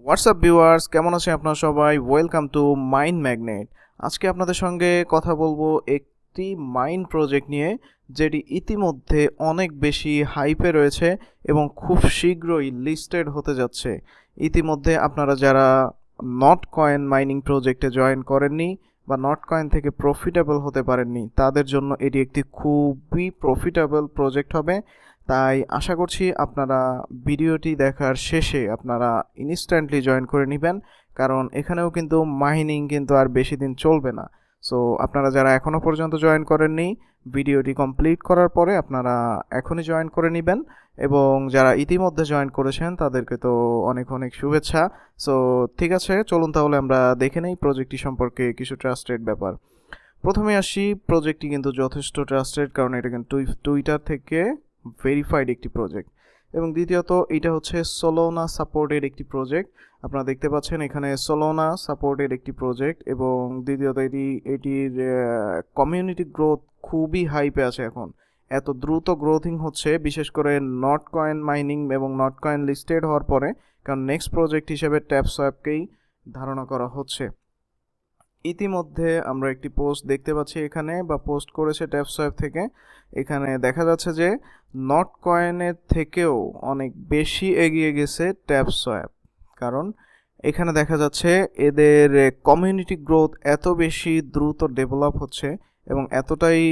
WhatsApp viewers, কেমন আছেন আপনারা সবাই? Welcome to mind magnet. আজকে আপনাদের সঙ্গে কথা বলবো একটি মাইন্ড প্রজেক্ট নিয়ে, যেটি ইতিমধ্যে অনেক বেশি হাইপে রয়েছে এবং খুব শীঘ্রই লিস্টেড হতে যাচ্ছে। ইতিমধ্যে আপনারা যারা নট কয়েন মাইনিং প্রজেক্টে জয়েন করেননি বা নট কয়েন থেকে প্রফিটেবল হতে পারেননি, তাদের জন্য এটি একটি খুবই প্রফিটেবল প্রজেক্ট হবে। তাই আশা করছি আপনারা ভিডিওটি দেখার শেষে আপনারা ইনস্ট্যান্টলি জয়েন করে নেবেন, কারণ এখানেও কিন্তু মাইনিং কিন্তু আর বেশি দিন চলবে না। সো আপনারা যারা এখনও পর্যন্ত জয়েন করেননি, ভিডিওটি কমপ্লিট করার পরে আপনারা এখনই জয়েন করে নেবেন, এবং যারা ইতিমধ্যে জয়েন করেছেন তাদেরকে তো অনেক অনেক শুভেচ্ছা। সো ঠিক আছে, চলুন তাহলে আমরা দেখে নেই প্রজেক্টটি সম্পর্কে কিছু ট্রাস্টেড ব্যাপার। প্রথমে আসি, প্রজেক্টটি কিন্তু যথেষ্ট ট্রাস্টেড, কারণ এটা কিন্তু টুইটার থেকে ভেরিফাইড একটি প্রজেক্ট। এবং দ্বিতীয়ত, এটা হচ্ছে সোলোনা সাপোর্টেড একটি প্রজেক্ট। আপনারা দেখতে পাচ্ছেন এখানে সোলোনা সাপোর্টেড একটি প্রজেক্ট। এবং দ্বিতীয়ত, এটির কমিউনিটি গ্রোথ খুবই হাইপে আছে এখন। এত দ্রুত গ্রোথিং হচ্ছে, বিশেষ করে নট কয়েন মাইনিং এবং নট কয়েন লিস্টেড হওয়ার পরে, কারণ নেক্সট প্রজেক্ট হিসেবে ট্যাপসোয়াপকেই ধারণা করা হচ্ছে। ইতিমধ্যে আমরা একটি পোস্ট দেখতে পাচ্ছি এখানে, বা পোস্ট করেছে ট্যাপসোয়াপ থেকে। এখানে দেখা যাচ্ছে যে নট কয়েনের থেকেও অনেক বেশি এগিয়ে গেছে ট্যাপসোয়াপ, কারণ এখানে দেখা যাচ্ছে এদের কমিউনিটি গ্রোথ এত বেশি দ্রুত ডেভেলপ হচ্ছে এবং এতটাই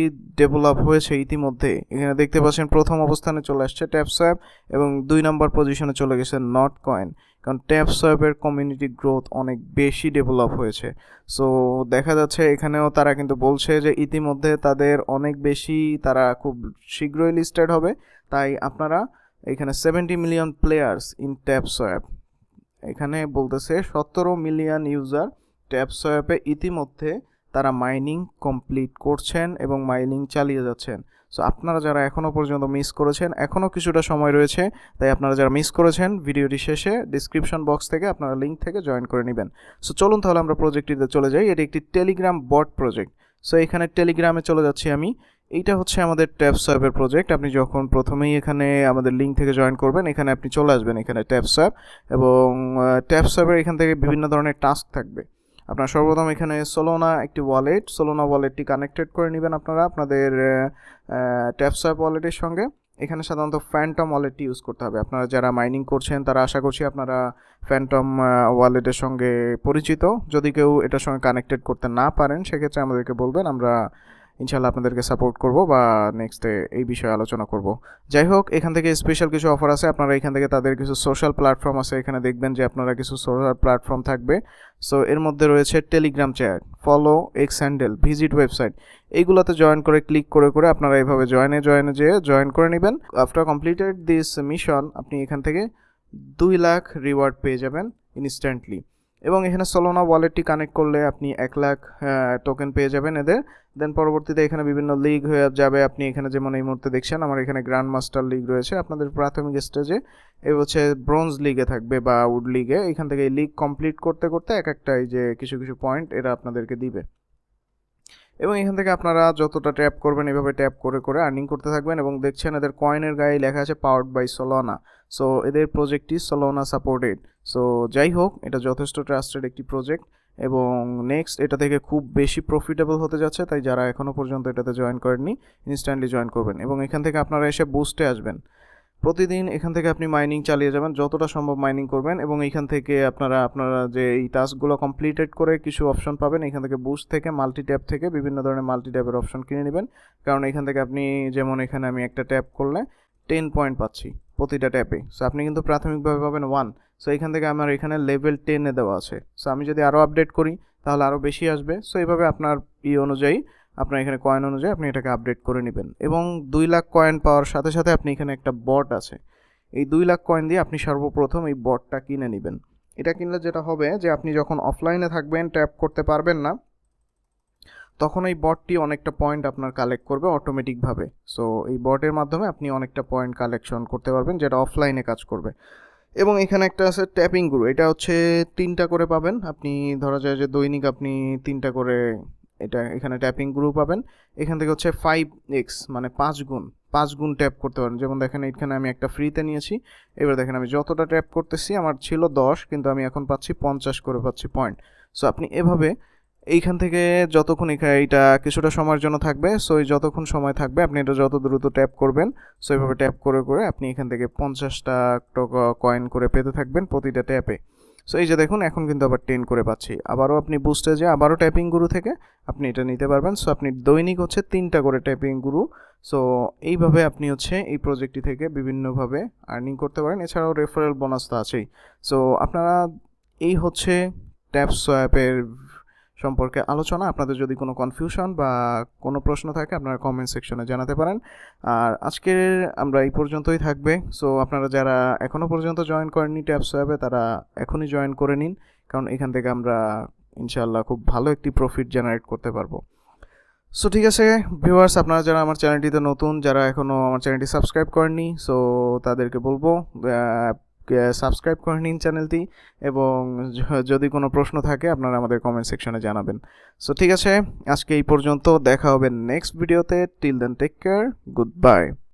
ডেভেলপ হয়েছে ইতিমধ্যে। এখানে দেখতে পাচ্ছেন প্রথম অবস্থানে চলে আসছে ট্যাপসোয়াপ এবং 2 নম্বর পজিশনে চলে গেছে নট কয়েন, কারণ ট্যাপসোয়াপের কমিউনিটি গ্রোথ অনেক বেশি ডেভেলপ হয়েছে। সো দেখা যাচ্ছে এখানেও তারা কিন্তু বলছে যে ইতিমধ্যে তাদের অনেক বেশি, তারা খুব শীঘ্রই লিস্টেড হবে। তাই আপনারা এখানে 70 মিলিয়ন প্লেয়ার্স ইন ট্যাপসোয়াপ, এখানে বলতেছে 17 মিলিয়ন ইউজার ট্যাপসোয়াপে ইতিমধ্যে তারা মাইনিং কমপ্লিট করছেন এবং মাইনিং চালিয়ে যাচ্ছেন। সো আপনারা যারা এখনও পর্যন্ত মিস করেছেন, এখনও কিছুটা সময় রয়েছে, তাই আপনারা যারা মিস করেছেন ভিডিওটি শেষে ডিসক্রিপশন বক্স থেকে আপনারা লিঙ্ক থেকে জয়েন করে নেবেন। সো চলুন তাহলে আমরা প্রজেক্টটিতে চলে যাই। এটি একটি টেলিগ্রাম বট প্রজেক্ট। সো এখানে টেলিগ্রামে চলে যাচ্ছি আমি। এইটা হচ্ছে আমাদের ট্যাপসোয়াপের প্রজেক্ট। আপনি যখন প্রথমেই এখানে আমাদের লিঙ্ক থেকে জয়েন করবেন, এখানে আপনি চলে আসবেন, এখানে ট্যাপসোয়াপ, এবং ট্যাপসোয়াপের এখান থেকে বিভিন্ন ধরনের টাস্ক থাকবে। আপনার সর্বপ্রথম এখানে সোলোনা একটি ওয়ালেট, সোলোনা ওয়ালেটটি কানেক্টেড করে নেবেন আপনারা আপনাদের ট্যাপসোয়াপ ওয়ালেটের সঙ্গে। এখানে সাধারণত ফ্যান্টম ওয়ালেটটি ইউজ করতে হবে। আপনারা যারা মাইনিং করছেন তারা আশা করছি আপনারা ফ্যান্টম ওয়ালেটের সঙ্গে পরিচিত। যদি কেউ এটার সঙ্গে কানেক্টেড করতে না পারেন, সেক্ষেত্রে আমাদেরকে বলবেন, আমরা ইনশাল্লাহ আপনাদেরকে সাপোর্ট করব বা নেক্সটে এই বিষয়ে আলোচনা করব। যাই হোক, এখান থেকে স্পেশাল কিছু অফার আছে। আপনারা এখান থেকে তাদের কিছু সোশ্যাল প্ল্যাটফর্ম আছে, এখানে দেখবেন যে আপনারা কিছু সোশ্যাল প্ল্যাটফর্ম থাকবে। সো এর মধ্যে রয়েছে Telegram chat, follow, x handle, visit website. এইগুলোতে জয়েন করে ক্লিক করে করে আপনারা এইভাবে জয়েনে জয়েন করে নেবেন। আফটার কমপ্লিটেড দিস মিশন আপনি এখান থেকে 2 লাখ রিওয়ার্ড পেয়ে যাবেন ইনস্ট্যান্টলি। এবং এখানে সোলোনা ওয়ালেটটি কানেক্ট করলে আপনি 1 লাখ টোকেন পেয়ে যাবেন এদের। দেন পরবর্তীতে এখানে বিভিন্ন লিগ হয়ে যাবে। আপনি এখানে যেমন এই মুহূর্তে দেখছেন আমার এখানে গ্র্যান্ড মাস্টার লিগ রয়েছে আপনাদের প্রাথমিক স্টেজে, এ হচ্ছে ব্রোঞ্জ লিগে থাকবে বা উড লিগে। এখান থেকে এই লিগ কমপ্লিট করতে করতে এক একটা এই যে কিছু কিছু পয়েন্ট এরা আপনাদেরকে দিবে, এবং এখান থেকে আপনারা যতটা ট্যাপ করবেন এভাবে ট্যাপ করে করে আর্নিং করতে থাকবেন। এবং দেখছেন এদের কয়েনের গায়ে লেখা আছে পাওয়ার্ড বাই সোলোনা। সো এদের প্রজেক্টটি সোলোনা সাপোর্টেড। সো যাই হোক, এটা যথেষ্ট ট্রাস্টেড একটি প্রজেক্ট এবং নেক্সট এটা থেকে খুব বেশি প্রফিটেবল হতে যাচ্ছে। তাই যারা এখনও পর্যন্ত এটাতে জয়েন করেননি, ইনস্ট্যান্টলি জয়েন করবেন এবং এখান থেকে আপনারা এসে বুস্টে আসবেন। প্রতিদিন এখান থেকে আপনি মাইনিং চালিয়ে যাবেন, যতটা সম্ভব মাইনিং করবেন, এবং এইখান থেকে আপনারা যে এই টাস্কগুলো কমপ্লিটেড করে কিছু অপশন পাবেন। এখান থেকে বুস্ট থেকে মাল্টি ট্যাপ থেকে বিভিন্ন ধরনের মাল্টি ট্যাপের অপশন কিনে নেবেন, কারণ এখান থেকে আপনি যেমন এখানে আমি একটা ট্যাপ করলে 10 পয়েন্ট পাচ্ছি প্রতিটা ট্যাপে। সো আপনি কিন্তু প্রাথমিকভাবে পাবেন 1। সো এখান থেকে আমার এখানে লেভেল 10-এ দেওয়া আছে। সো আমি যদি আরও আপডেট করি তাহলে আরও বেশি আসবে। সো এইভাবে আপনার অনুযায়ী, আপনার এখানে কয়েন অনুযায়ী আপনি এটাকে আপডেট করে নেবেন। এবং 2 লাখ কয়েন পাওয়ার সাথে সাথে আপনি এখানে একটা বট আছে, এই 2 লাখ কয়েন দিয়ে আপনি সর্বপ্রথম এই বটটা কিনে নেবেন। এটা কিনলে যেটা হবে যে আপনি যখন অফলাইনে থাকবেন, ট্যাপ করতে পারবেন না, তখন এই বটটি অনেকটা পয়েন্ট আপনার কালেক্ট করবে অটোমেটিকভাবে। সো এই বটের মাধ্যমে আপনি অনেকটা পয়েন্ট কালেকশন করতে পারবেন, যেটা অফলাইনে কাজ করবে। এবং এখানে একটা আছে ট্যাপিং গুরু, এটা হচ্ছে 3টা করে পাবেন। আপনি ধরা যায় যে দৈনিক আপনি 3টা করে এটা এখানে ট্যাপিং গ্রু পাবেন। এখান থেকে হচ্ছে 5x মানে 5 গুণ ট্যাপ করতে পারেন। যেমন দেখেন এখানে আমি একটা ফ্রিতে নিয়েছি। এবার দেখেন আমি যতটা ট্যাপ করতেছি আমার ছিল 10, কিন্তু আমি এখন পাচ্ছি 50 করে পাচ্ছি পয়েন্ট। সো আপনি এভাবে এইখান থেকে যতক্ষণ এইটা কিছুটা সময়ের জন্য থাকবে, সো এই যতক্ষণ সময় থাকবে আপনি এটা যত দ্রুত ট্যাপ করবেন, সো এইভাবে ট্যাপ করে করে আপনি এখান থেকে 50টা কয়েন করে পেতে থাকবেন প্রতিটা ট্যাপে। সো এই যে দেখুন এখন কিন্তু আবার 10 করে পাচ্ছি। আবারও আপনি বুস্টে যে আবারও ট্যাপিং গুরু থেকে আপনি এটা নিতে পারবেন। সো আপনি দৈনিক হচ্ছে 3টা করে ট্যাপিং গুরু। সো এইভাবে আপনি হচ্ছে এই প্রজেক্টটি থেকে বিভিন্নভাবে আর্নিং করতে পারেন। এছাড়াও রেফারেল বোনাস তো আছেই। সো আপনারা এই হচ্ছে ট্যাপ সোয়াপের সম্পর্কে আলোচনা। আপনাদের যদি কোনো কনফিউশন বা কোনো প্রশ্ন থাকে আপনারা কমেন্ট সেকশনে জানাতে পারেন। আর আজকের আমরা এই পর্যন্তই থাকবে। সো আপনারা যারা এখনও পর্যন্ত জয়েন করেননি ট্যাপ সোয়াপে তারা এখনই জয়েন করে নিন, কারণ এখান থেকে আমরা ইনশাআল্লাহ খুব ভালো একটি প্রফিট জেনারেট করতে পারবো। সো ঠিক আছে ভিউয়ার্স, আপনারা যারা আমার চ্যানেলটিতে নতুন, যারা এখনও আমার চ্যানেলটি সাবস্ক্রাইব করেননি, সো তাদেরকে বলবো সাবস্ক্রাইব করে নিন চ্যানেলটি, এবং যদি কোনো প্রশ্ন থাকে আপনারা আমাদের কমেন্ট সেকশনে জানাবেন। সো ঠিক আছে, আজকে এই পর্যন্ত, দেখা হবে নেক্সট ভিডিওতে। Till then take care, good by.